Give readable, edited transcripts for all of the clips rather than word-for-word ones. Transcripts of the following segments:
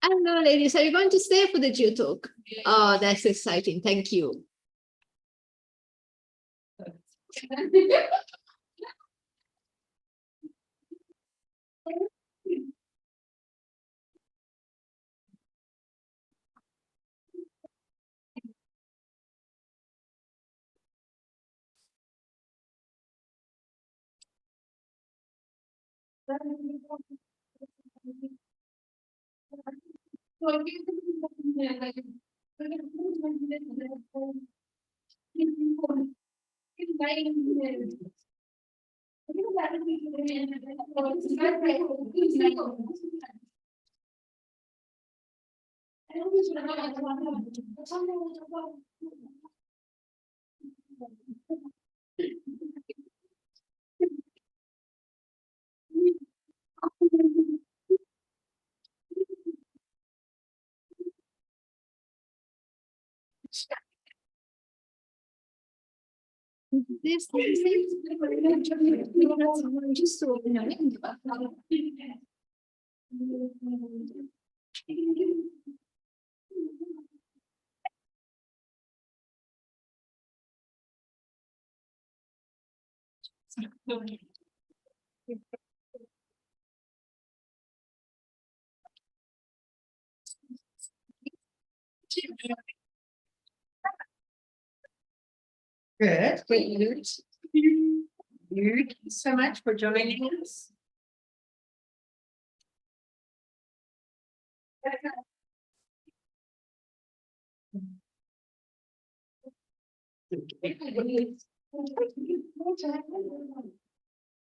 Hello, ladies. Are you going to stay for the Geotalk? Oh, that's exciting. Thank you. This just so Good. Thank you so much for joining us.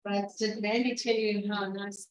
But did Mandy tell you how nice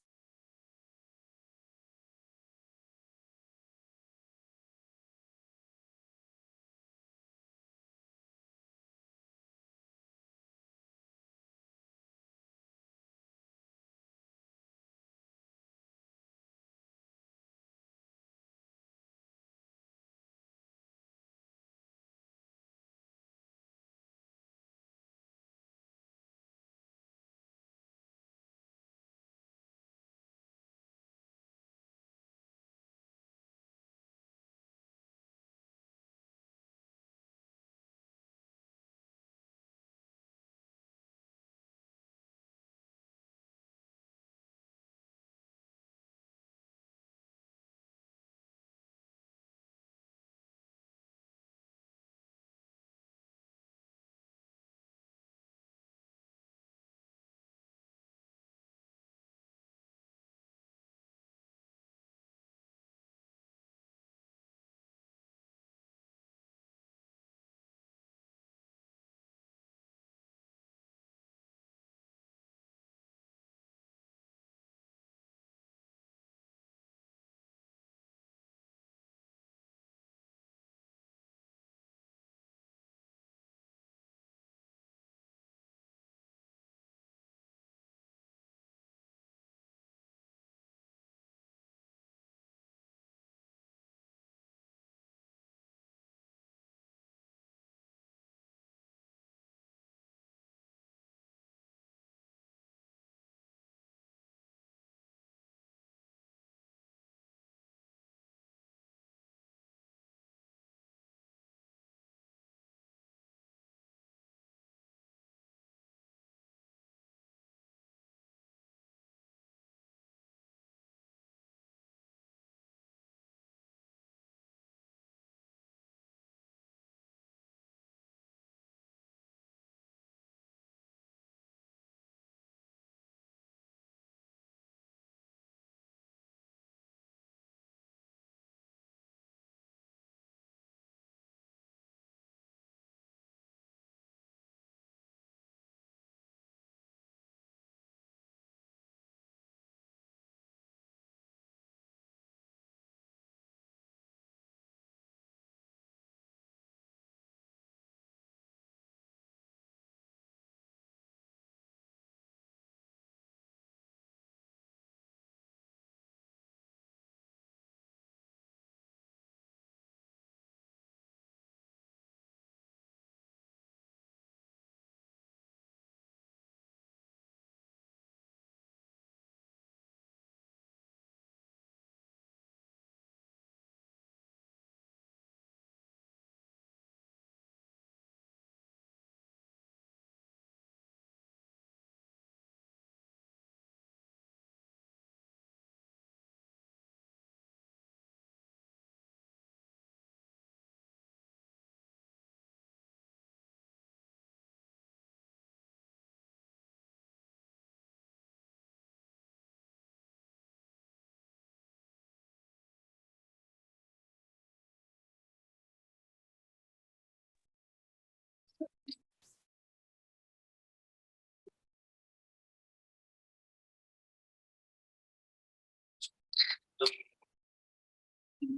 So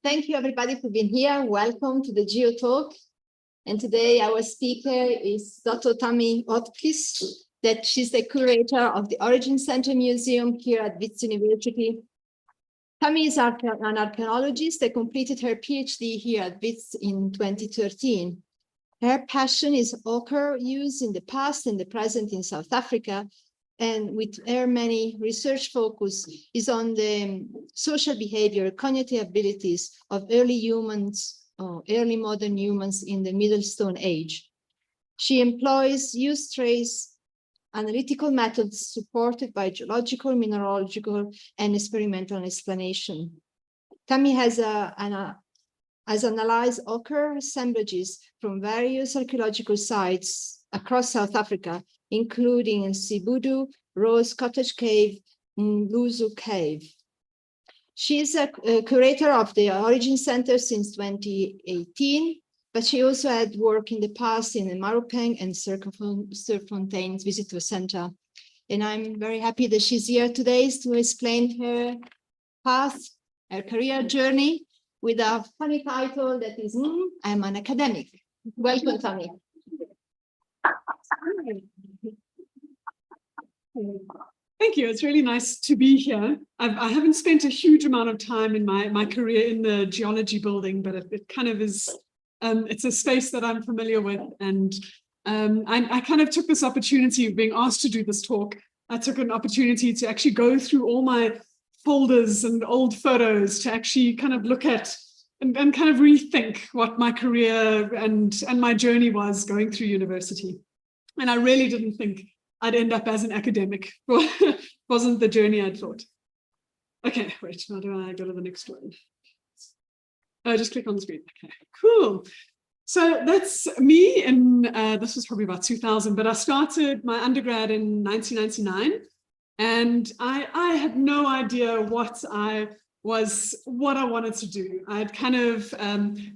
thank you everybody for being here. Welcome to the Geotalk. And today our speaker is Dr. Tammy that she's the curator of the Origin Center Museum here at Wits University. Tammy is an archaeologist that completed her PhD here at Wits in 2013. Her passion is ochre use in the past and the present in South Africa, and with her many research focus is on the social behavior, cognitive abilities of early humans, early modern humans in the Middle Stone Age. She employs use trace analytical methods supported by geological, mineralogical, and experimental explanation. Tammy has analyzed ochre assemblages from various archaeological sites across South Africa, including in Sibudu, Rose Cottage Cave, and Luzu Cave. She is a curator of the Origin Center since 2018, but she also had work in the past in the Maropeng and Surfontaines Visitor Center. And I'm very happy that she's here today to explain her path, her career journey, with a funny title that is, I'm an academic. Welcome, Tammy. Thank you. It's really nice to be here. I haven't spent a huge amount of time in my career in the geology building, but it kind of is, it's a space that I'm familiar with. And I kind of took this opportunity of being asked to do this talk. I took an opportunity to actually go through all my folders and old photos to actually kind of look at and kind of rethink what my career and my journey was going through university. And I really didn't think I'd end up as an academic. Wasn't the journey I'd thought. Okay, wait, how do I go to the next one? Oh, just click on the screen. Okay, cool. So that's me, and this was probably about 2000, but I started my undergrad in 1999, and I had no idea what I wanted to do. I'd kind of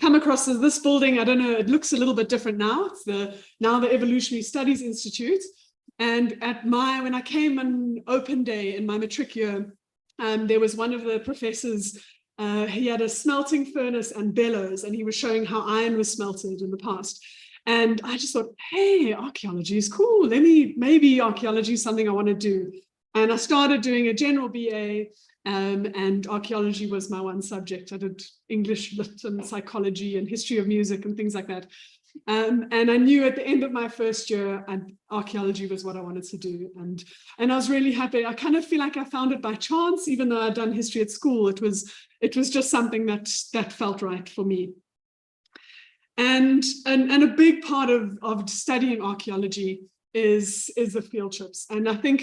come across this building. I don't know, it looks a little bit different now. It's the Evolutionary Studies Institute. And when I came on open day in my matric year, there was one of the professors, he had a smelting furnace and bellows, and he was showing how iron was smelted in the past. And I just thought, hey, archaeology is cool. Maybe archaeology is something I want to do. And I started doing a general BA, and archaeology was my one subject. I did English, lit, and psychology and history of music and things like that. And I knew at the end of my first year, archaeology was what I wanted to do. And I was really happy. I kind of feel like I found it by chance, even though I'd done history at school. It was just something that felt right for me. And a big part of studying archaeology is the field trips. And I think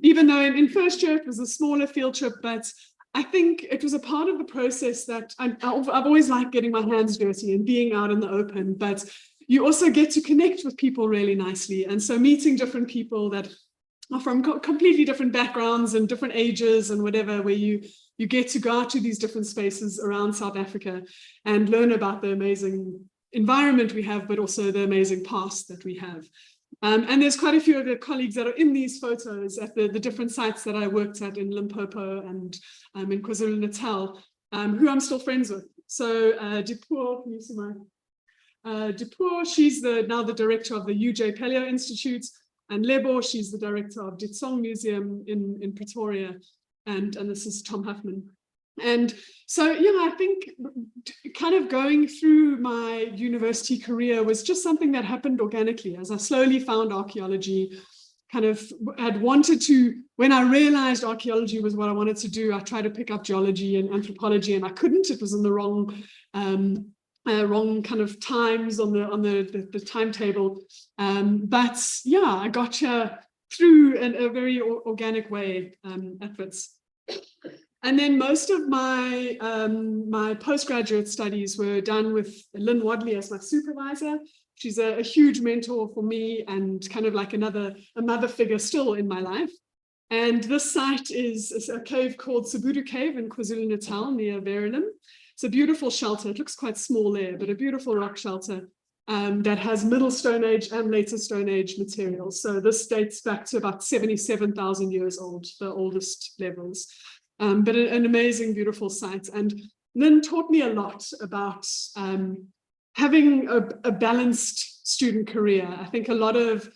even though in first year it was a smaller field trip, but I think it was a part of the process that I've always liked getting my hands dirty and being out in the open, but you also get to connect with people really nicely. And so meeting different people that are from completely different backgrounds and different ages and whatever, where you get to go out to these different spaces around South Africa and learn about the amazing environment we have, but also the amazing past that we have. And there's quite a few of the colleagues that are in these photos at the different sites that I worked at in Limpopo and in KwaZulu-Natal, who I'm still friends with. So Dipuo, can you see my? Dipuo, she's now the director of the UJ Paleo Institute, and Lebo, she's the director of Ditsong Museum in Pretoria, and this is Tom Huffman. And so, I think kind of going through my university career was just something that happened organically as I slowly found archaeology. Kind of had wanted to, when I realized archaeology was what I wanted to do, I tried to pick up geology and anthropology, and I couldn't. It was in the wrong kind of times on the timetable. But I got here through a very organic way at Wits. And then most of my my postgraduate studies were done with Lynn Wadley as my supervisor. She's a huge mentor for me and kind of like a mother figure still in my life. And this site is a cave called Sibudu Cave in KwaZulu-Natal near Verulam. It's a beautiful shelter. It looks quite small there, but a beautiful rock shelter. that has Middle Stone Age and later Stone Age materials. So this dates back to about 77,000 years old, the oldest levels. But an amazing, beautiful site. And Lynn taught me a lot about having a balanced student career. I think a lot of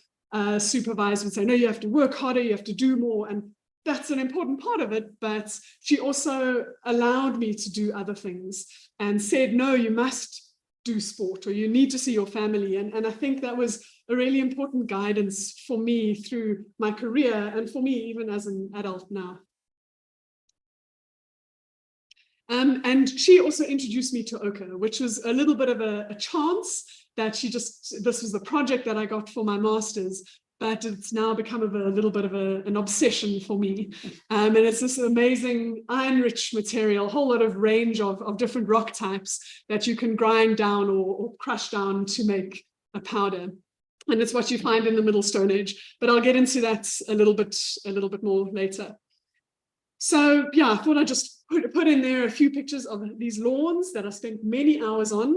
supervisors would say, no, you have to work harder, you have to do more. And that's an important part of it. But she also allowed me to do other things and said, no, you must do sport, or you need to see your family. And I think that was a really important guidance for me through my career, and for me even as an adult now. And she also introduced me to ochre, which was a little bit of a chance that this was the project that I got for my master's, but it's now become a little bit of an obsession for me. And it's this amazing iron-rich material, a whole lot of range of different rock types that you can grind down or crush down to make a powder. And it's what you find in the Middle Stone Age, but I'll get into that a little bit more later. So yeah, I thought I'd just put in there a few pictures of these lawns that I spent many hours on.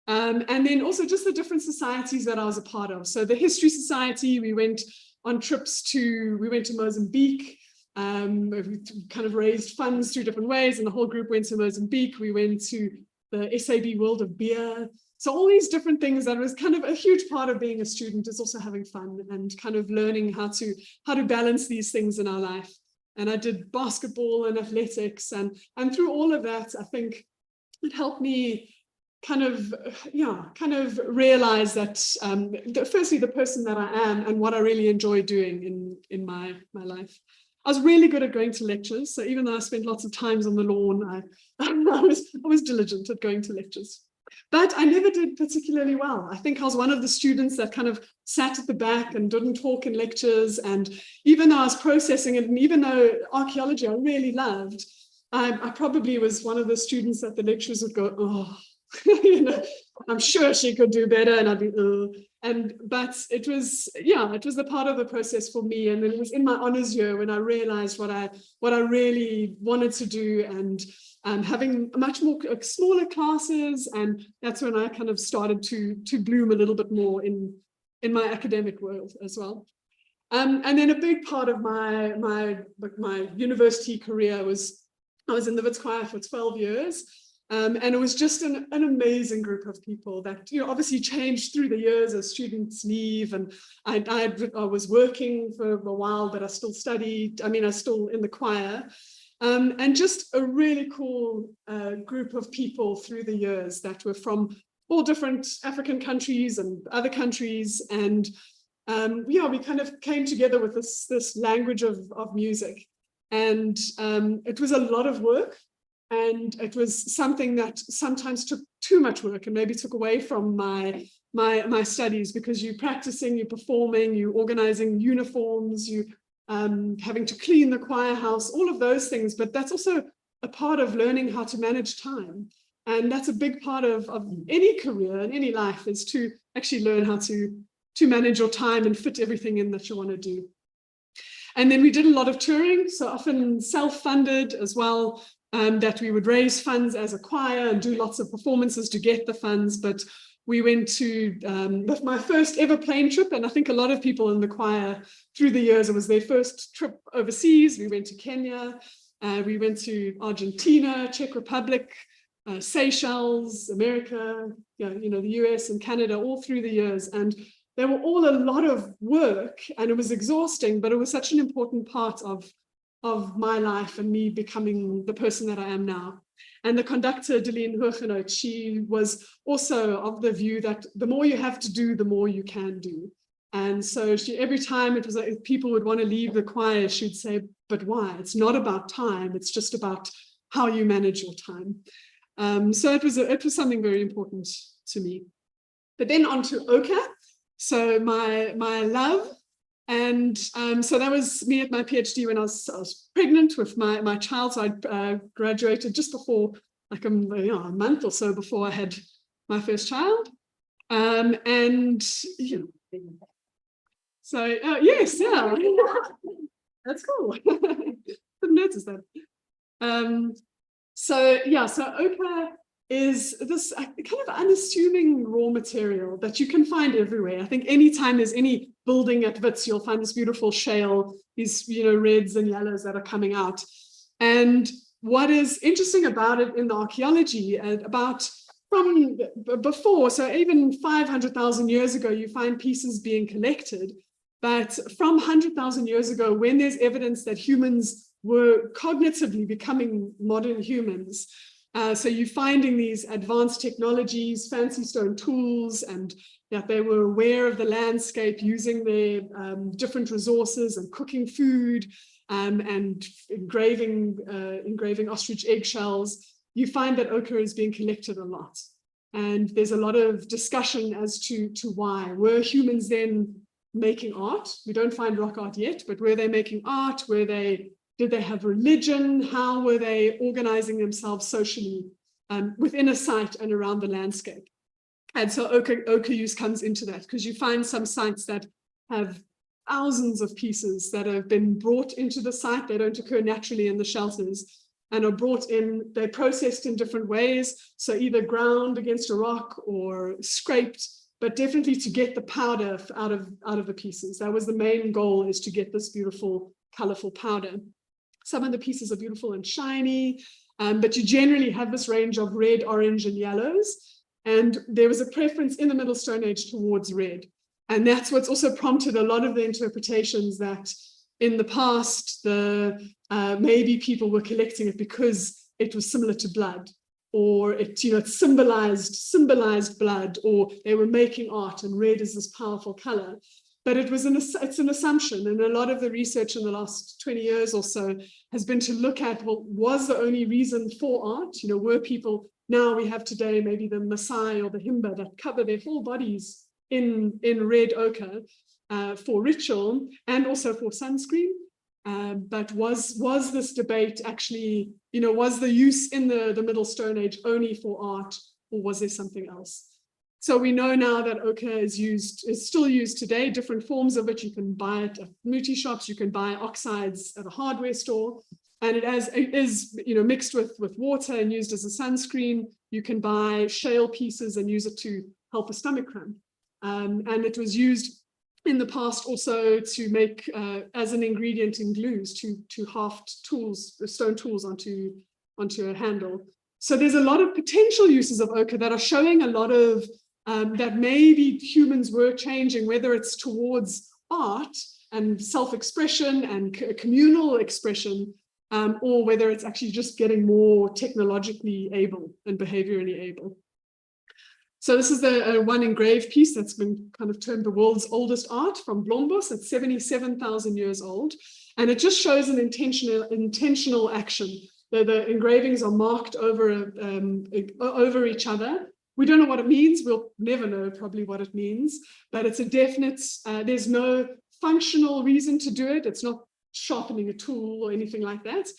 And then also just the different societies that I was a part of. So the History Society, we went on trips we went to Mozambique. We kind of raised funds through different ways, and the whole group went to Mozambique. We went to the SAB World of Beer. So all these different things that was kind of a huge part of being a student, is also having fun and kind of learning how to balance these things in our life. And I did basketball and athletics, and through all of that, I think it helped me kind of realize that firstly, the person that I am and what I really enjoy doing in my life. I was really good at going to lectures. So even though I spent lots of times on the lawn, I was diligent at going to lectures. But I never did particularly well. I think I was one of the students that kind of sat at the back and didn't talk in lectures. And even though I was processing it, and even though archaeology I really loved, I probably was one of the students that the lecturers would go, oh, you know, I'm sure she could do better, and I'd be, but it was a part of the process for me. And then it was in my honors year when I realized what I really wanted to do, and having much more smaller classes, and that's when I kind of started to bloom a little bit more in my academic world as well. And then a big part of my university career was I was in the Wits choir for 12 years. And it was just an amazing group of people that, you know, obviously changed through the years as students leave. And I was working for a while, but I still studied. I mean, I was still in the choir. And just a really cool group of people through the years that were from all different African countries and other countries. And we kind of came together with this language of music. And it was a lot of work. And it was something that sometimes took too much work and maybe took away from my studies, because you're practicing, you're performing, you're organizing uniforms, you having to clean the choir house, all of those things. But that's also a part of learning how to manage time. And that's a big part of any career and any life, is to actually learn how to manage your time and fit everything in that you want to do. And then we did a lot of touring, so often self-funded as well. That we would raise funds as a choir and do lots of performances to get the funds. But we went to my first ever plane trip, and I think a lot of people in the choir through the years, it was their first trip overseas. We went to Kenya, we went to Argentina, Czech Republic, Seychelles, America, the US and Canada, all through the years. And they were all a lot of work, and it was exhausting, but it was such an important part of my life and me becoming the person that I am now. And the conductor, Delene Hoogenoot, she was also of the view that the more you have to do, the more you can do. And so every time it was like, if people would want to leave the choir, she'd say, but why? It's not about time. It's just about how you manage your time. So it was something very important to me. But then on to ochre. So my love. And so that was me at my PhD when I was pregnant with my child. So I graduated just before, like a month or so before I had my first child. And so yes, yeah, that's cool. Didn't notice that. So ochre is this kind of unassuming raw material that you can find everywhere. I think anytime there's any building at Wits, you'll find this beautiful shale, these reds and yellows that are coming out. And what is interesting about it in the archaeology, from before, so even 500,000 years ago, you find pieces being collected. But from 100,000 years ago, when there's evidence that humans were cognitively becoming modern humans, so you're finding these advanced technologies, fancy stone tools, and that they were aware of the landscape, using their different resources and cooking food and engraving ostrich eggshells. You find that ochre is being collected a lot. And there's a lot of discussion as to why. Were humans then making art? We don't find rock art yet, but were they making art? Did they have religion? How were they organizing themselves socially within a site and around the landscape? And so ochre use comes into that, because you find some sites that have thousands of pieces that have been brought into the site. They don't occur naturally in the shelters and are brought in. They're processed in different ways. So either ground against a rock or scraped, but definitely to get the powder out of the pieces. That was the main goal, is to get this beautiful, colorful powder. Some of the pieces are beautiful and shiny, but you generally have this range of red, orange, and yellows. And there was a preference in the Middle Stone Age towards red. And that's what's also prompted a lot of the interpretations that in the past, maybe people were collecting it because it was similar to blood, or it symbolized blood, or they were making art, and red is this powerful color. But it's an assumption, and a lot of the research in the last 20 years or so has been to look at, well, was the only reason for art? Were people, now we have today maybe the Maasai or the Himba that cover their whole bodies in red ochre for ritual and also for sunscreen. But was this debate actually, was the use in the Middle Stone Age only for art, or was there something else? So we know now that ochre is still used today, different forms of it. You can buy it at muti shops, you can buy oxides at a hardware store, and it is mixed with water and used as a sunscreen. You can buy shale pieces and use it to help a stomach cramp. And it was used in the past also to make as an ingredient in glues, to haft tools, stone tools onto a handle. So there's a lot of potential uses of ochre that are showing a lot of that maybe humans were changing, whether it's towards art and self-expression and communal expression, or whether it's actually just getting more technologically able and behaviorally able. So this is the one engraved piece that's been kind of termed the world's oldest art from Blombos. It's 77,000 years old. And it just shows an intentional action. The engravings are marked over each other. We don't know what it means. We'll never know probably what it means, but it's a definite, there's no functional reason to do it. It's not sharpening a tool or anything like that,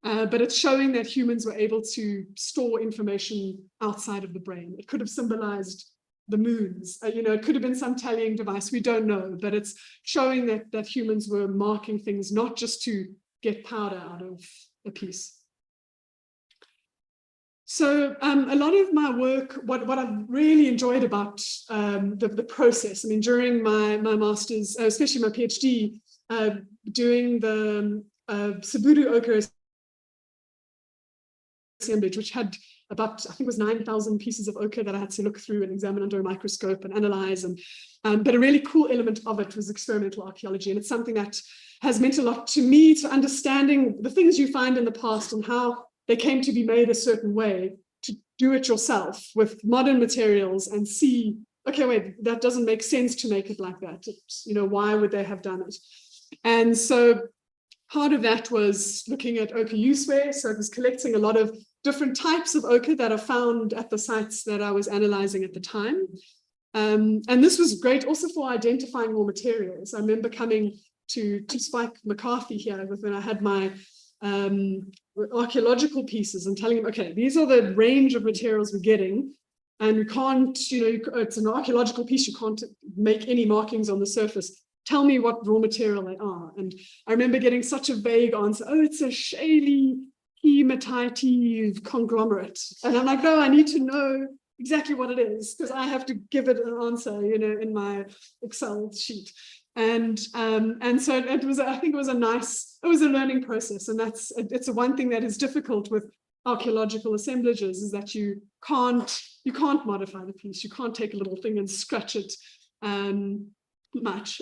but it's showing that humans were able to store information outside of the brain. It could have symbolized the moons, it could have been some tallying device. We don't know, but it's showing that humans were marking things, not just to get powder out of a piece. So a lot of my work, what I've really enjoyed about the process, during my master's, especially my PhD, doing the Suburu ochre assemblage, which had about, I think it was 9,000 pieces of ochre that I had to look through and examine under a microscope and analyze. But a really cool element of it was experimental archaeology. And it's something that has meant a lot to me, to understanding the things you find in the past and how they came to be made a certain way, to do it yourself with modern materials and see, okay, wait, that doesn't make sense to make it like that. Why would they have done it? And so part of that was looking at ochre useware. So it was collecting a lot of different types of ochre that are found at the sites that I was analyzing at the time. And this was great also for identifying raw materials. I remember coming to Spike McCarthy here when I had my archaeological pieces and telling them, okay, these are the range of materials we're getting, and we can't, it's an archaeological piece, you can't make any markings on the surface. Tell me what raw material they are. And I remember getting such a vague answer. Oh, it's a shaly hematite conglomerate. And I'm like, no, I need to know exactly what it is, because I have to give it an answer, in my Excel sheet. And so it was, I think it was a learning process. And it's the one thing that is difficult with archaeological assemblages, is that you can't modify the piece. You can't take a little thing and scratch it much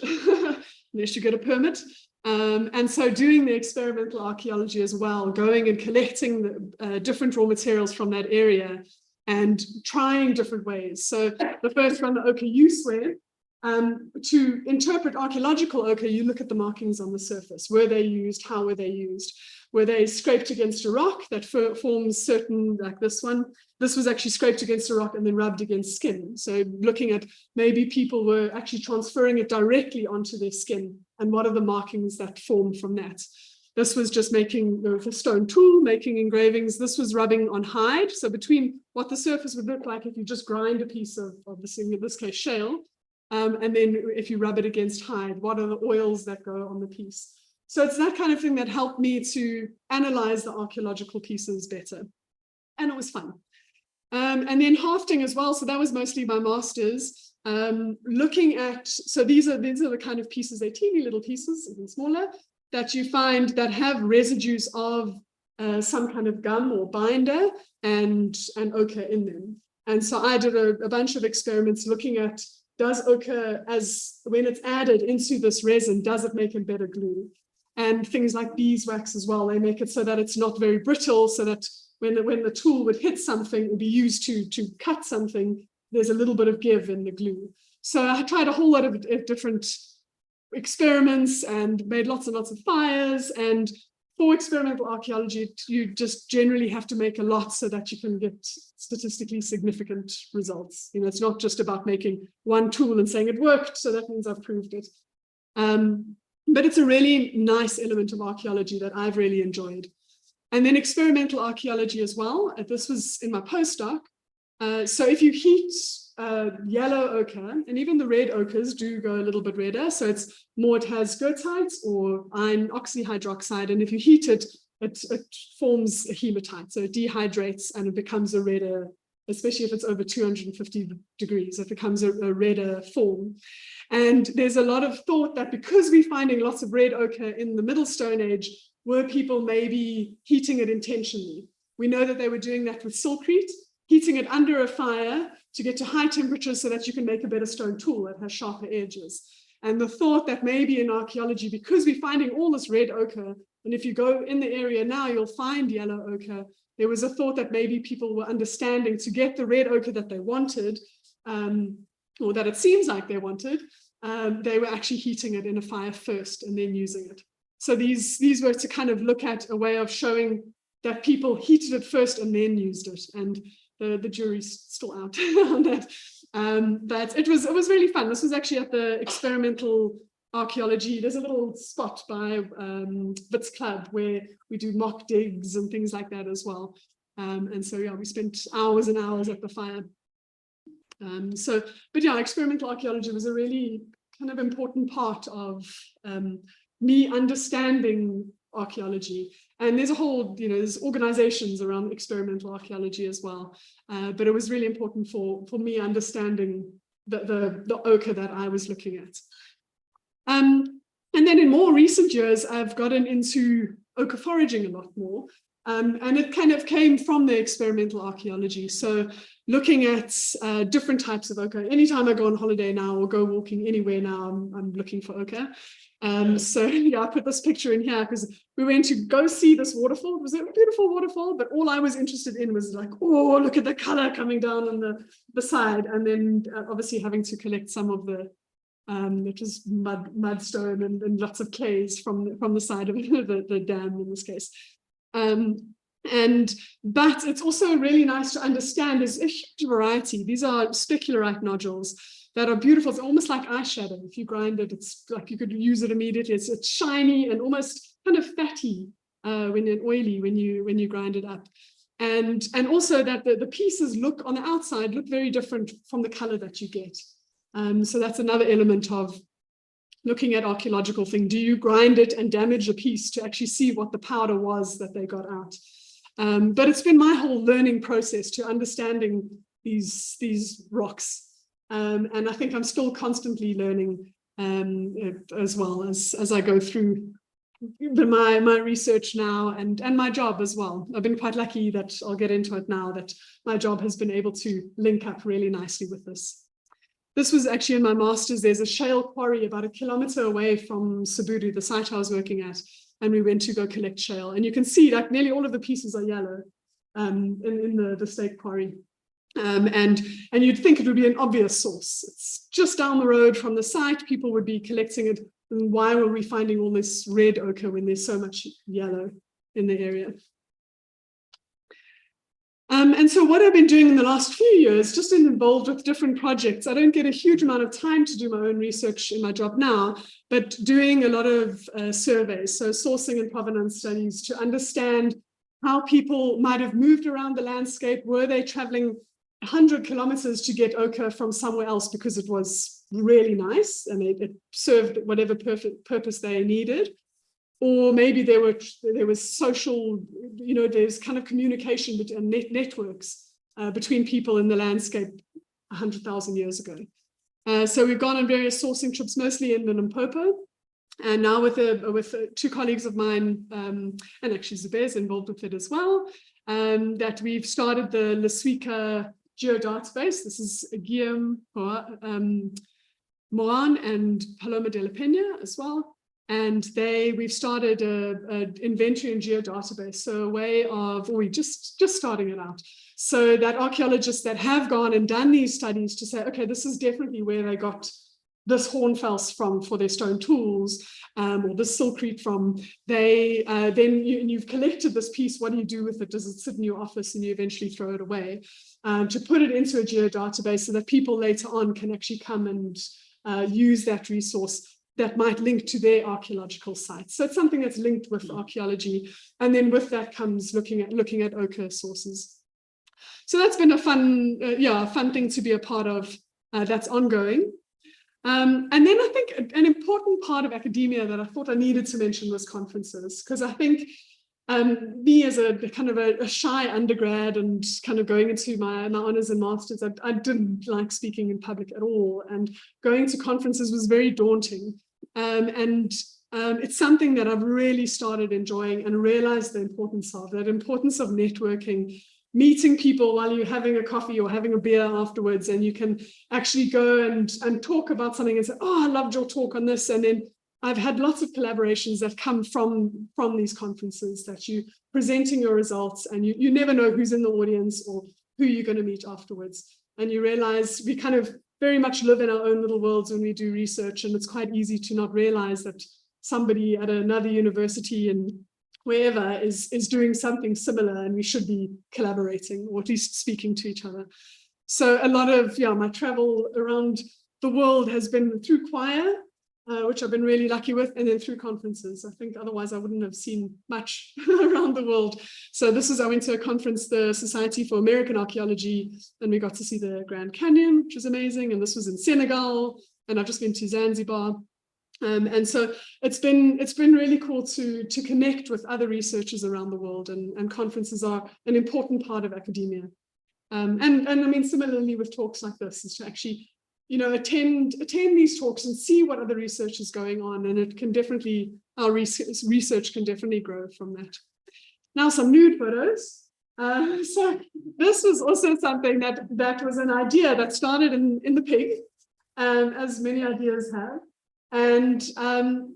unless you get a permit. And so doing the experimental archaeology as well, going and collecting the different raw materials from that area and trying different ways. So the first one, the ochre use ware, to interpret archaeological ochre, you look at the markings on the surface. Were they used? How were they used? Were they scraped against a rock that forms certain, like this one? This was actually scraped against a rock and then rubbed against skin. So looking at maybe people were actually transferring it directly onto their skin, and what are the markings that form from that? This was just making the stone tool, making engravings. This was rubbing on hide. So between what the surface would look like if you just grind a piece of this, in this case, shale, and then if you rub it against hide, what are the oils that go on the piece? So it's that kind of thing that helped me to analyze the archaeological pieces better. And it was fun. And then hafting as well. So that was mostly my master's. Looking at, so these are the kind of pieces, they're teeny little pieces, even smaller, that you find that have residues of some kind of gum or binder and ochre in them. And so I did a bunch of experiments looking at, does ochre, when it's added into this resin, does it make a better glue? And things like beeswax as well, they make it so that it's not very brittle, so that when the tool would hit something or be used to cut something, there's a little bit of give in the glue. So I tried a whole lot of different experiments and made lots and lots of fires. And for experimental archaeology, you just generally have to make a lot so that you can get statistically significant results. It's not just about making one tool and saying it worked, so that means I've proved it. But it's a really nice element of archaeology that I've really enjoyed. And then experimental archaeology as well. This was in my postdoc. So if you heat yellow ochre, and even the red ochres do go a little bit redder, so it has goethite or iron oxyhydroxide, and if you heat it, it forms a hematite, so it dehydrates and it becomes a redder, especially if it's over 250 degrees, it becomes a redder form. And there's a lot of thought that because we're finding lots of red ochre in the Middle Stone Age, were people maybe heating it intentionally? We know that they were doing that with silkrete, heating it under a fire to get to high temperatures so that you can make a better stone tool that has sharper edges. And the thought that maybe in archaeology, because we're finding all this red ochre, and if you go in the area now, you'll find yellow ochre, there was a thought that maybe people were understanding to get the red ochre that they wanted, or that it seems like they wanted, they were actually heating it in a fire first and then using it. So these were to kind of look at a way of showing that people heated it first and then used it. And the jury's still out on that. But it was really fun. This was actually at the experimental archaeology. There's a little spot by Wits Club where we do mock digs and things like that as well. And so, yeah, we spent hours and hours at the fire. But yeah, experimental archaeology was a really kind of important part of me understanding archaeology. And there's a whole, there's organizations around experimental archaeology as well. But it was really important for me understanding the ochre that I was looking at. And then in more recent years, I've gotten into ochre foraging a lot more. And it kind of came from the experimental archaeology. So looking at different types of ochre. Anytime I go on holiday now or go walking anywhere now, I'm looking for ochre. So yeah, I put this picture in here because we went to go see this waterfall. It was a beautiful waterfall, but all I was interested in was like, oh, look at the color coming down on the side. And then obviously having to collect some of the which is mudstone and lots of clays from the side of the dam in this case. But it's also really nice to understand there's a huge variety. These are specularite nodules that are beautiful. It's almost like eyeshadow. If you grind it, it's like you could use it immediately. It's shiny and almost kind of fatty and oily when you grind it up. And also that the pieces look on the outside look very different from the color that you get. So that's another element of looking at archaeological thing. Do you grind it and damage a piece to actually see what the powder was that they got out? But it's been my whole learning process to understanding these rocks. And I think I'm still constantly learning as well as I go through my research now and my job as well. I've been quite lucky that I'll get into it now, that my job has been able to link up really nicely with this. This was actually in my master's. There's a shale quarry about 1 kilometer away from Sibudu, the site I was working at, and we went to go collect shale. And you can see like nearly all of the pieces are yellow in the state quarry. And you'd think it would be an obvious source. It's just down the road from the site. People would be collecting it. And why were we finding all this red ochre when there's so much yellow in the area? And so what I've been doing in the last few years, just involved with different projects. I don't get a huge amount of time to do my own research in my job now, but doing a lot of surveys, so sourcing and provenance studies to understand how people might have moved around the landscape. Were they traveling 100 kilometers to get ochre from somewhere else because it was really nice and it served whatever purpose they needed? Or maybe there was social, there's kind of communication and networks between people in the landscape 100,000 years ago. So we've gone on various sourcing trips, mostly in the Limpopo, and now with two colleagues of mine, and actually Zubair's involved with it as well, that we've started the Leswika Geodatabase. This is Guillaume Moran and Paloma de la Peña as well. And we've started an inventory and geodatabase, so a way of, we're just starting it out, so that archaeologists that have gone and done these studies to say, okay, this is definitely where they got this hornfels from for their stone tools, or this silkreed from, then you've collected this piece, what do you do with it? Does it sit in your office and you eventually throw it away? To put it into a geodatabase so that people later on can actually come and use that resource that might link to their archaeological sites. So it's something that's linked with archaeology. And then with that comes looking at ochre sources. So that's been a fun thing to be a part of, that's ongoing. And then I think an important part of academia that I thought I needed to mention was conferences, because I think me as a kind of a shy undergrad and kind of going into my honors and masters, I didn't like speaking in public at all. And going to conferences was very daunting. It's something that I've really started enjoying and realized the importance of networking, meeting people while you're having a coffee or having a beer afterwards, and you can actually go and talk about something and say, oh, I loved your talk on this. And then I've had lots of collaborations that come from these conferences, that you presenting your results and you never know who's in the audience or who you're going to meet afterwards. And you realize we kind of very much live in our own little worlds when we do research, and it's quite easy to not realize that somebody at another university and wherever is doing something similar, and we should be collaborating or at least speaking to each other. So a lot of my travel around the world has been through choir, which I've been really lucky with, and then through conferences. I think otherwise I wouldn't have seen much around the world. So I went to a conference, the Society for American Archaeology, and we got to see the Grand Canyon, which was amazing. And this was in Senegal, and I've just been to Zanzibar. And so it's been really cool to connect with other researchers around the world, and conferences are an important part of academia. And I mean, similarly with talks like this, is to actually attend these talks and see what other research is going on, and it can definitely, our research can definitely grow from that. Now some nude photos. So this was also something that was an idea that started in the pig, as many ideas have. And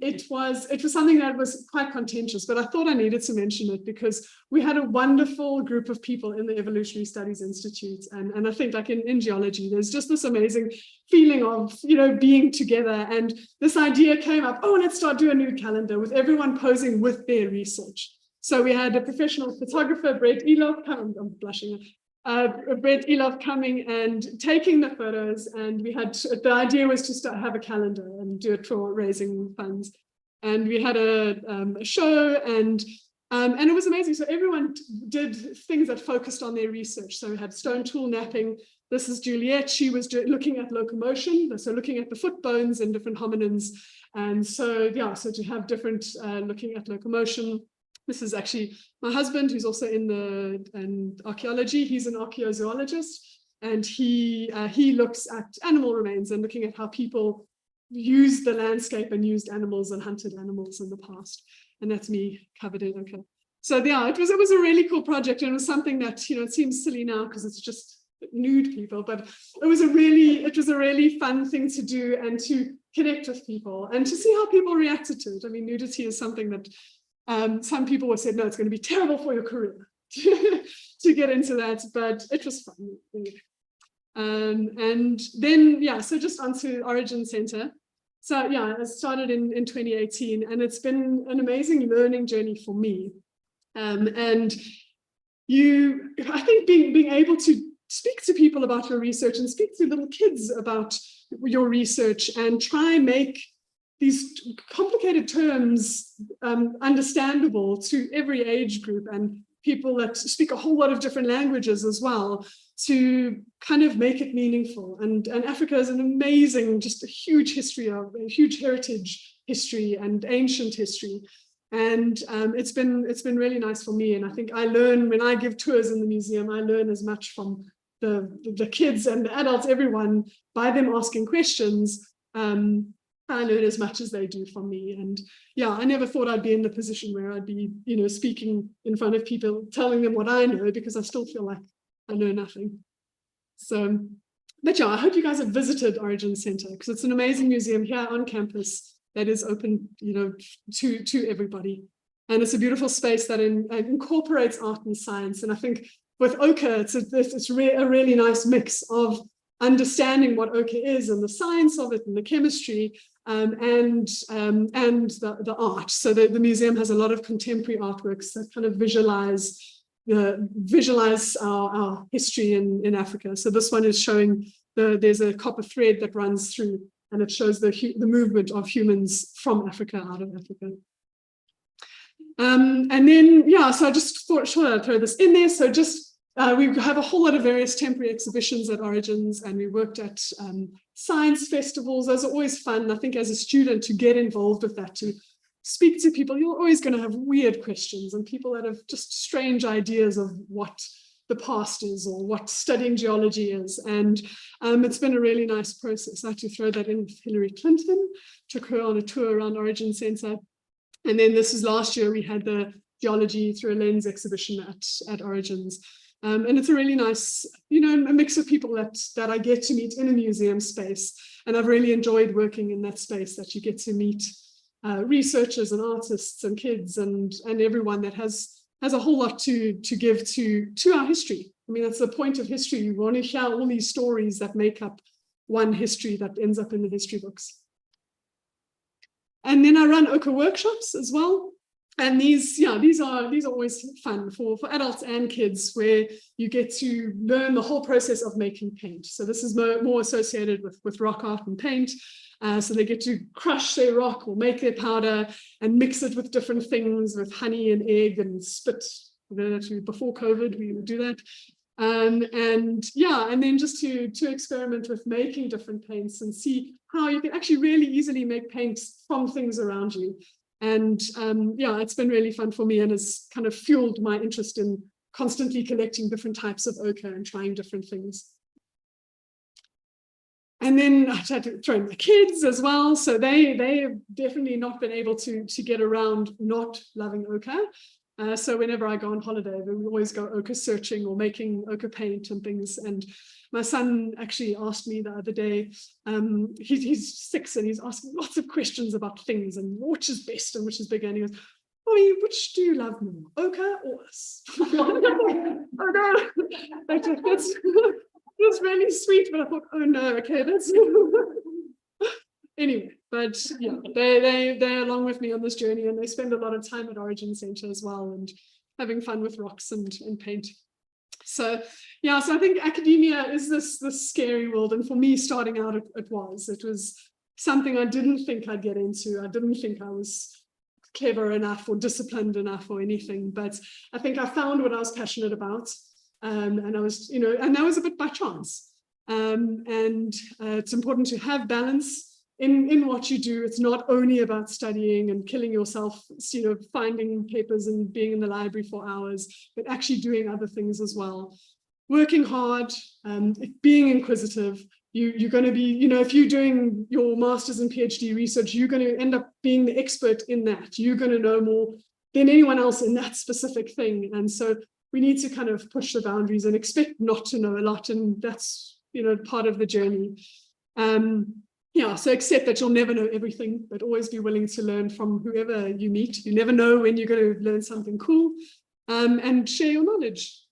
it was something that was quite contentious, but I thought I needed to mention it because we had a wonderful group of people in the Evolutionary Studies Institute. And I think like in geology, there's just this amazing feeling of, being together. And this idea came up, oh, let's start doing a nude calendar with everyone posing with their research. So we had a professional photographer, Brett Elof, I'm blushing. Brett Elof coming and taking the photos, and the idea was to have a calendar and do it for raising funds. And we had a show, and it was amazing. So everyone did things that focused on their research. So we had stone tool napping. This is Juliet. She was looking at locomotion, so looking at the foot bones in different hominins. And so to have different looking at locomotion. This is actually my husband, who's also in archaeology. He's an archaeozoologist, and he looks at animal remains and looking at how people used the landscape and used animals and hunted animals in the past. And that's me covered in ochre. So yeah, it was a really cool project, and it was something that, you know, it seems silly now because it's just nude people, but it was a really fun thing to do and to connect with people and to see how people reacted to it. I mean, nudity is something that some people would say, no, it's going to be terrible for your career to get into that, but it was fun. And then, yeah, so just onto Origin Center. So yeah, I started in 2018, and it's been an amazing learning journey for me. And I think being able to speak to people about your research and speak to little kids about your research and try and make these complicated terms understandable to every age group and people that speak a whole lot of different languages as well, to kind of make it meaningful. And Africa is an amazing, just a huge history of a huge heritage history and ancient history. And it's been really nice for me. And I think I learn when I give tours in the museum, I learn as much from the kids and the adults, everyone, by them asking questions. I learn as much as they do from me. And yeah, I never thought I'd be in the position where I'd be, you know, speaking in front of people, telling them what I know, because I still feel like I know nothing. So, but yeah, I hope you guys have visited Origin Center, because it's an amazing museum here on campus that is open, you know, to everybody. And it's a beautiful space that incorporates art and science. And I think with ochre, it's a really nice mix of understanding what ochre is and the science of it and the chemistry, and the art. So the museum has a lot of contemporary artworks that kind of visualize our history in Africa. So this one is showing there's a copper thread that runs through, and it shows the movement of humans from Africa out of Africa. And then, yeah, so I just thought, sure, I'd throw this in there. So just we have a whole lot of various temporary exhibitions at Origins, and we worked at science festivals. Those are always fun. I think as a student, to get involved with that, to speak to people, you're always going to have weird questions and people that have just strange ideas of what the past is or what studying geology is. And it's been a really nice process. I had to throw that in with Hillary Clinton, took her on a tour around Origin Center. And then this is last year, we had the Geology Through a Lens exhibition at Origins. And it's a really nice, you know, a mix of people that I get to meet in a museum space. And I've really enjoyed working in that space, that you get to meet researchers and artists and kids and everyone that has a whole lot to give to our history. I mean, that's the point of history. You want to hear all these stories that make up one history that ends up in the history books. And then I run ochre workshops as well. And these are always fun for adults and kids, where you get to learn the whole process of making paint. So this is more associated with rock art and paint. So they get to crush their rock or make their powder and mix it with different things, with honey and egg and spit. Before COVID, we would do that. And then just to experiment with making different paints and see how you can actually really easily make paints from things around you. And it's been really fun for me, and has kind of fueled my interest in constantly collecting different types of ochre and trying different things. And then I had to throw in my kids as well. So they have definitely not been able to get around not loving ochre. So whenever I go on holiday, we always go ochre searching or making ochre paint and things. And my son actually asked me the other day, he's 6 and he's asking lots of questions about things and which is best and which is bigger. And he goes, "Mommy, which do you love more, ochre or us?" Oh no, that's really sweet, but I thought, oh no, okay, that's anyway. But yeah, they're along with me on this journey, and they spend a lot of time at Origin Center as well, and having fun with rocks and paint. So yeah, so I think academia is this scary world, and for me, starting out, it was something I didn't think I'd get into. I didn't think I was clever enough or disciplined enough or anything, but I think I found what I was passionate about, and I was, and that was a bit by chance. And it's important to have balance in what you do, it's not only about studying and killing yourself, finding papers and being in the library for hours, but actually doing other things as well. Working hard, being inquisitive. You're going to be, if you're doing your master's and PhD research, you're going to end up being the expert in that. You're going to know more than anyone else in that specific thing. And so we need to kind of push the boundaries and expect not to know a lot. And that's, part of the journey. So accept that you'll never know everything, but always be willing to learn from whoever you meet. You never know when you're going to learn something cool, and share your knowledge.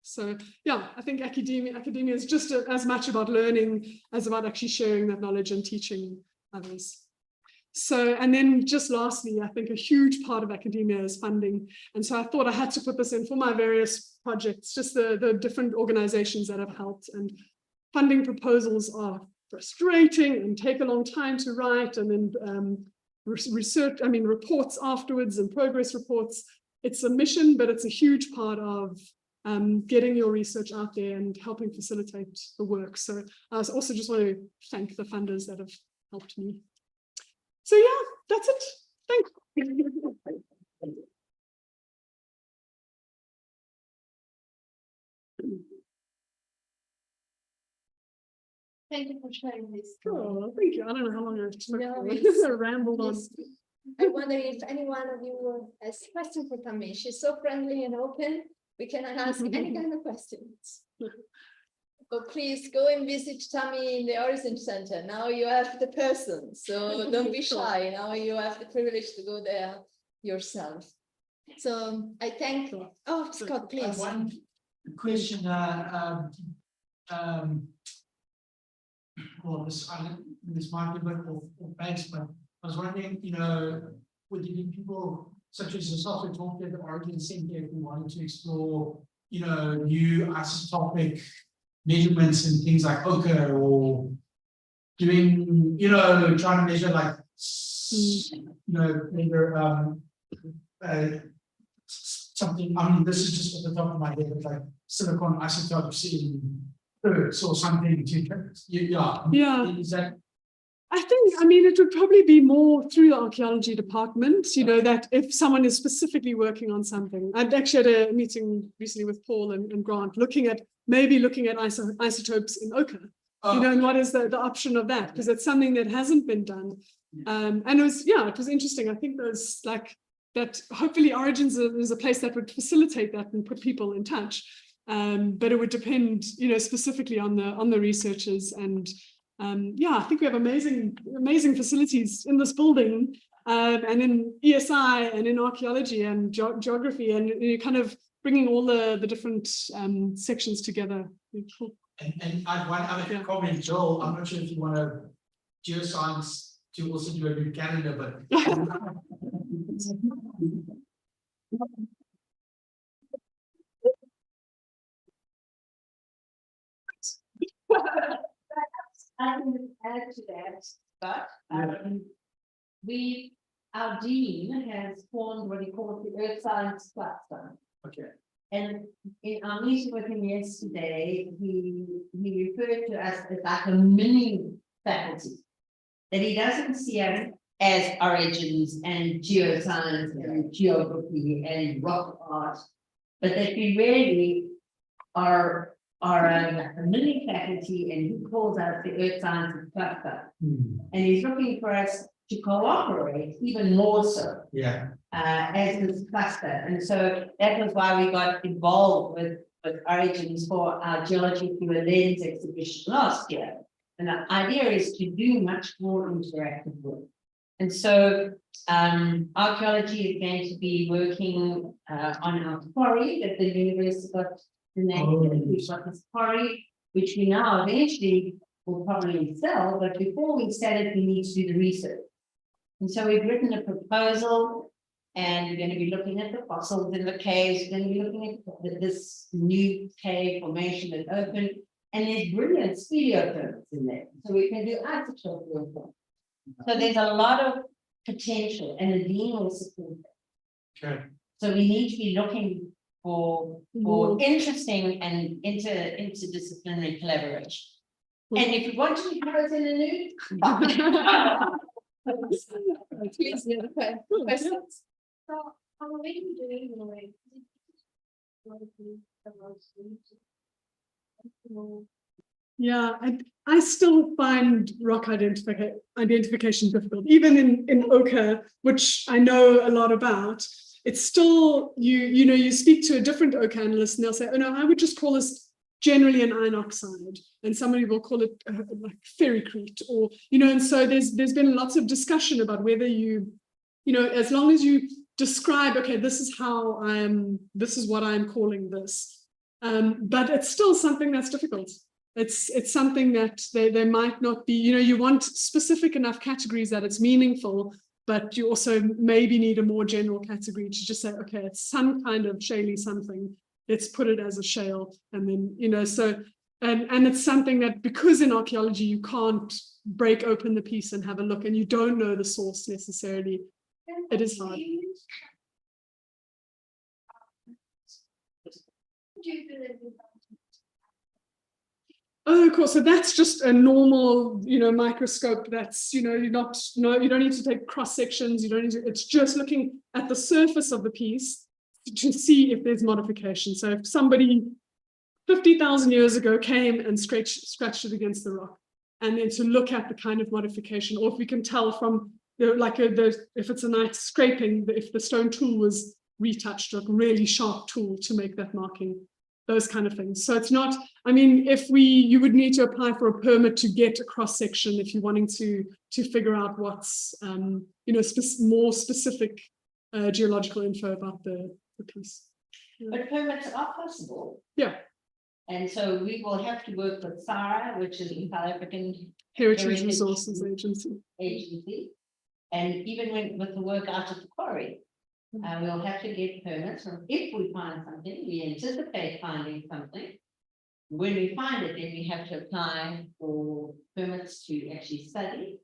So yeah, I think academia is just as much about learning as about actually sharing that knowledge and teaching others. So, and then just lastly, I think a huge part of academia is funding. And so I thought I had to put this in for my various projects, just the different organizations that have helped. And funding proposals are frustrating and take a long time to write, and then reports afterwards and progress reports. It's a mission, but it's a huge part of getting your research out there and helping facilitate the work. So I also just want to thank the funders that have helped me. So yeah, that's it. Thanks. Thank you for sharing this. Oh, thank you. I don't know how long I've rambled on. I wonder if any one of you has a question for Tammy. She's so friendly and open. We can ask any kind of questions. So please go and visit Tammy in the Origin Center. Now you have the person, so don't be shy. Now you have the privilege to go there yourself. So I thank. Oh, Scott, please. One question. Well, this might be a bit of base, but I was wondering, would there be people such as yourself who talked at the Origin Center who wanted to explore, new isotopic measurements and things like ochre, or doing, trying to measure like, something. I mean, this is just at the top of my head, but like silicon isotopes in earths or something. Yeah. Is that? I mean, it would probably be more through the archaeology department, that if someone is specifically working on something. I've actually had a meeting recently with Paul and Grant, looking at isotopes in ochre, and what is the option of that? Because it's something that hasn't been done. And it was interesting. I think there's like that, hopefully Origins is a place that would facilitate that and put people in touch. But it would depend, specifically on the researchers. And I think we have amazing facilities in this building, and in ESI and in archaeology and geography, and kind of bringing all the different sections together. And I have one other comment, Joel. I'm not sure if you want to geoscience to also do a new calendar, but I can add to that, but our dean has formed what he calls the Earth Science Cluster. okay. And in our meeting with him yesterday, he referred to us as like a mini faculty, that he doesn't see us as origins and geoscience and geography and rock art, but that we really are a mini faculty, and he calls us the Earth Sciences Cluster. And he's looking for us to cooperate even more so as this cluster. And so that was why we got involved with Origins for our Geology Through a Lens exhibition last year. And the idea is to do much more interactive work. And so archaeology is going to be working on our quarry that the university got the name. We've got this quarry, which we now eventually will probably sell, but before we sell it, we need to do the research. And so we've written a proposal, and we're going to be looking at the fossils in the caves. We're going to be looking at this new cave formation that opened, and there's brilliant speleotherms in there. So we can do isotope work. So there's a lot of potential, and the dean will support that. Okay. So we need to be looking for interesting and interdisciplinary collaboration. And if you want to put us in a nude, Please, the other questions. So, how are you doing the way? Yeah, I still find rock identification difficult, even in ochre, which I know a lot about. It's still, you speak to a different ochre analyst and they'll say, oh no, I would just call this generally an iron oxide, and somebody will call it like ferricrete, or, and so there's been lots of discussion about whether as long as you describe, okay, this is what I'm calling this. But it's still something that's difficult. It's something that they might not be, you want specific enough categories that it's meaningful, but you also maybe need a more general category to just say, okay, it's some kind of shaly something. Let's put it as a shale. And then, so, and it's something that, because in archaeology, you can't break open the piece and have a look, and you don't know the source necessarily. It is hard. Oh, of course. So that's just a normal, microscope. That's, you don't need to take cross sections. You don't need to, it's just looking at the surface of the piece to see if there's modification. So if somebody 50,000 years ago came and scratched it against the rock, and then to look at the kind of modification, or if we can tell from if it's a nice scraping, if the stone tool was retouched, a really sharp tool to make that marking, those kind of things. So it's not, you would need to apply for a permit to get a cross section if you're wanting to figure out what's, more specific geological info about the piece. Yeah. but permits are possible. Yeah. And so we will have to work with SARA, which is the South African Heritage Resources Agency. And even with the work out at the quarry, we'll have to get permits. And if we find something, we anticipate finding something. When we find it, then we have to apply for permits to actually study.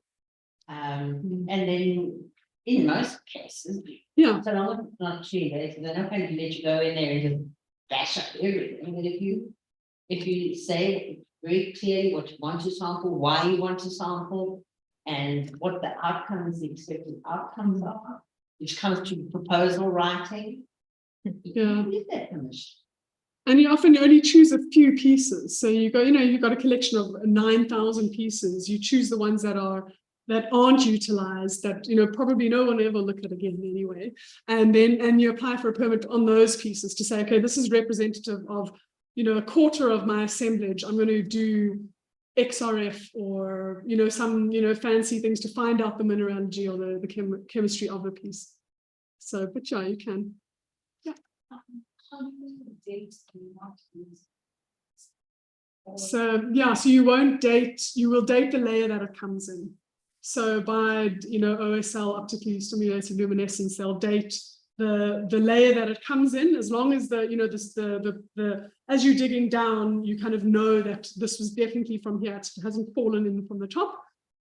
And then in most cases, Yeah. so long as it's not too late, they're not going to let you go in there and just bash up everything. But if you say very clearly what you want to sample, why you want to sample, and what the outcomes, the expected outcomes are, which comes to proposal writing, you can get that permission. And you often only choose a few pieces. So you go, you've got a collection of 9,000 pieces. You choose the ones that aren't utilized, that probably no one will ever look at again anyway. And you apply for a permit on those pieces to say, okay, this is representative of a quarter of my assemblage. I'm going to do XRF or some fancy things to find out the mineralogy or the chemistry of a piece. So, but yeah, you can. Yeah. So yeah, so you will date the layer that it comes in. So by OSL, optically stimulated luminescence, they'll date the layer that it comes in, as long as as you're digging down, you kind of know that this was definitely from here, it hasn't fallen in from the top.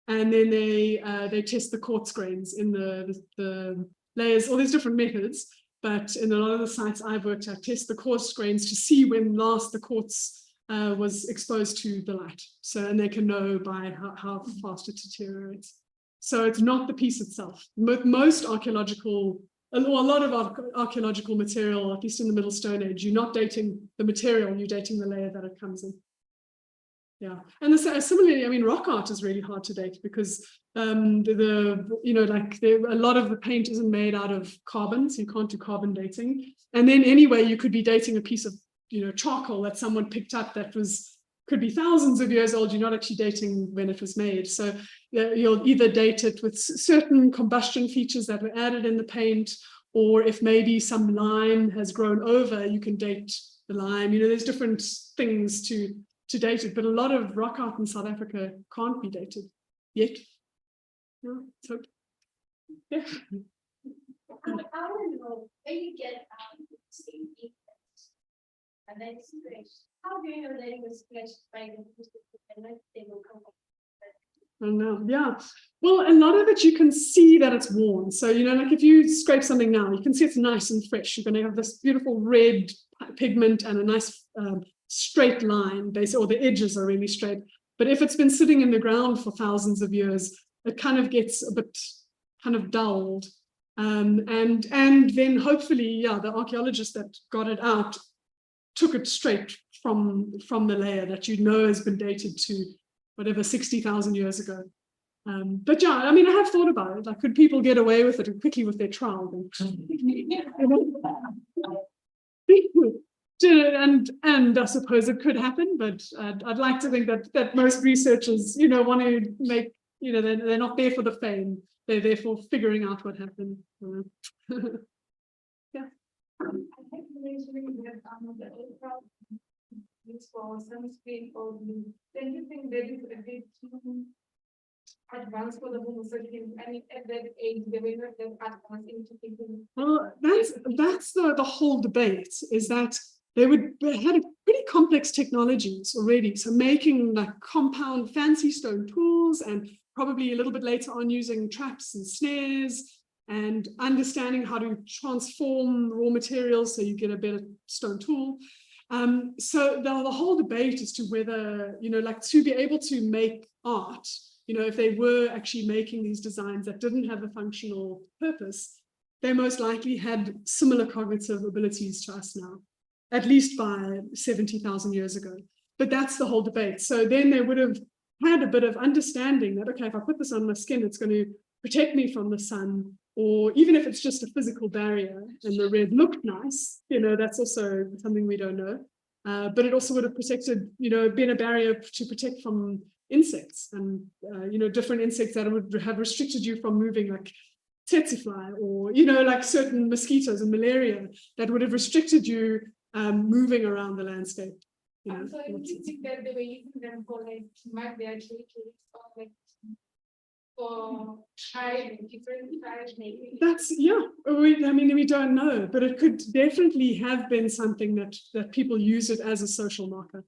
And then they test the quartz grains in the layers, or there's different methods, but in a lot of the sites I've worked at, test the quartz grains to see when last the quartz was exposed to the light. So, and they can know by how fast it deteriorates. So it's not the piece itself. Most archaeological, or a lot of archaeological material, at least in the Middle Stone Age, you're not dating the material, you're dating the layer that it comes in. Yeah, and similarly, rock art is really hard to date because a lot of the paint isn't made out of carbon, so you can't do carbon dating. And then anyway, you could be dating a piece of charcoal that someone picked up that could be thousands of years old. You're not actually dating when it was made. So you'll either date it with certain combustion features that were added in the paint, or if maybe some lime has grown over, you can date the lime. There's different things to date it, but a lot of rock art in South Africa can't be dated yet. Yeah, so yeah. I want to know when you get and then scratch. How do you know that it was scratched by the they will come up? I know, yeah. Well, a lot of it you can see that it's worn. So, like if you scrape something now, you can see it's nice and fresh. You're going to have this beautiful red pigment and a nice straight line, basically, or the edges are really straight. But if it's been sitting in the ground for thousands of years, it kind of gets a bit kind of dulled. And then hopefully, yeah, the archaeologists that got it out took it straight from the layer that has been dated to whatever 60,000 years ago. But yeah, I mean, I have thought about it. Like, could people get away with it quickly with their trial? And I suppose it could happen, but I'd like to think that most researchers, want to make, they're not there for the fame. They're there for figuring out what happened. Yeah. I think mentioning that the aircraft is for sunscreen or blue. Then you think that is a bit too advanced for the Homo sapiens? I mean, at that age, they were not that advanced into thinking. Well, that's the whole debate, is that they had pretty complex technologies already. So making like compound fancy stone tools, and probably a little bit later on using traps and snares, and understanding how to transform raw materials so you get a better stone tool. So the whole debate as to whether, like, to be able to make art, if they were actually making these designs that didn't have a functional purpose, they most likely had similar cognitive abilities to us now, at least by 70,000 years ago. But that's the whole debate. So then they would have had a bit of understanding that, okay, if I put this on my skin, it's going to protect me from the sun, or even if it's just a physical barrier and the red looked nice, that's also something we don't know. But it also would have protected, been a barrier to protect from insects and, different insects that would have restricted you from moving, like tsetse fly, or, like certain mosquitoes and malaria that would have restricted you moving around the landscape. So you think that they were using them for like map their territories, or like for different tribes maybe? That's, yeah, we don't know, but it could definitely have been something that people use it as a social marker.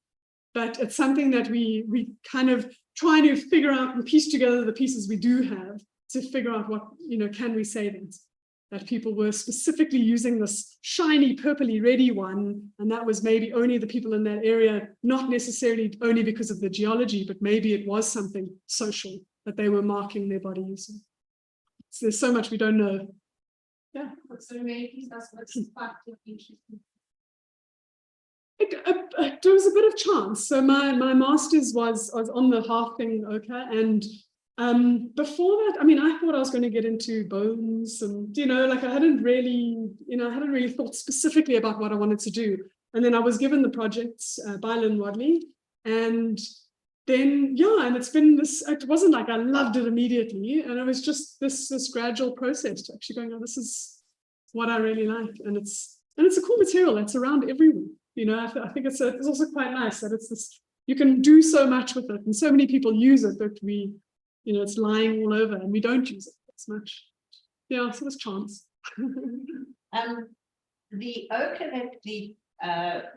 But it's something that we kind of try to figure out and piece together the pieces we do have to figure out what, can we say that people were specifically using this shiny purpley reddy one, and that was maybe only the people in that area, not necessarily only because of the geology, but maybe it was something social that they were marking their body using. So there's so much we don't know. Yeah. So maybe that's what's part of interesting. It was a bit of chance. So my master's was on the Halfing Ochre, and before that, I thought I was going to get into bones, and I hadn't really thought specifically about what I wanted to do. And then I was given the projects by Lynn Wadley, and then and it's been this. It wasn't like I loved it immediately, and it was just this gradual process to actually going, oh, this is what I really like, and it's a cool material that's around everywhere. I think it's also quite nice that it's this, you can do so much with it, and so many people use it that we, it's lying all over and we don't use it as much. Yeah, so there's chance. The ochre that the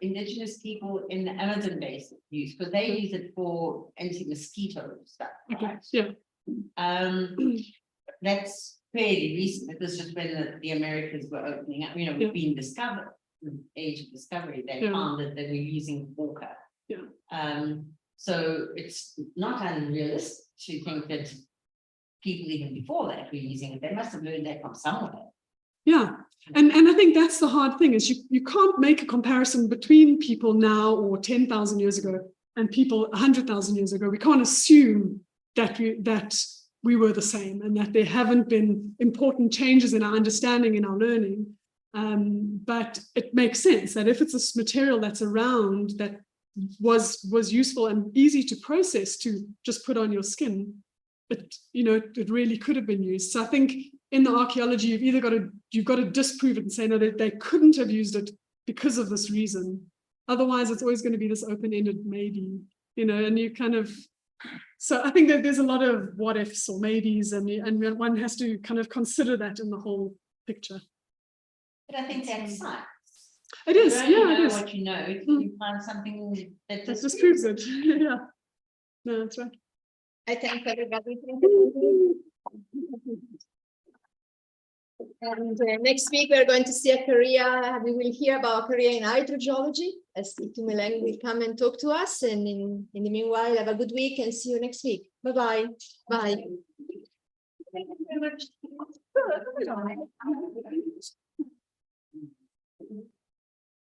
indigenous people in the Amazon basin use, because they use it for anti-mosquito stuff. Okay. Right? Yeah. That's fairly recent. It was just when the Americas were opening up, being discovered. Age of discovery, they found that they were using ochre. Yeah. So it's not unrealistic to think that people even before that were using it. They must have learned that from somewhere. Yeah, and I think that's the hard thing, is you can't make a comparison between people now or 10,000 years ago and people 100,000 years ago. We can't assume that we were the same and that there haven't been important changes in our understanding, in our learning. But it makes sense that if it's a material that's around that was useful and easy to process to just put on your skin, it really could have been used. So I think in the archaeology, you've got to disprove it and say, no, they couldn't have used it because of this reason. Otherwise, it's always going to be this open-ended maybe, and you kind of. So I think that there's a lot of what ifs or maybes, and one has to kind of consider that in the whole picture. But I think that's science. It is, You it is. what you know, if you find something that disproves it. Yeah. No, that's right. I thank everybody. And next week, we're going to see a career, we will hear about a career in hydrogeology, as Itumeleng will come and talk to us. And in the meanwhile, have a good week and see you next week. Bye-bye. Bye. Thank you very much.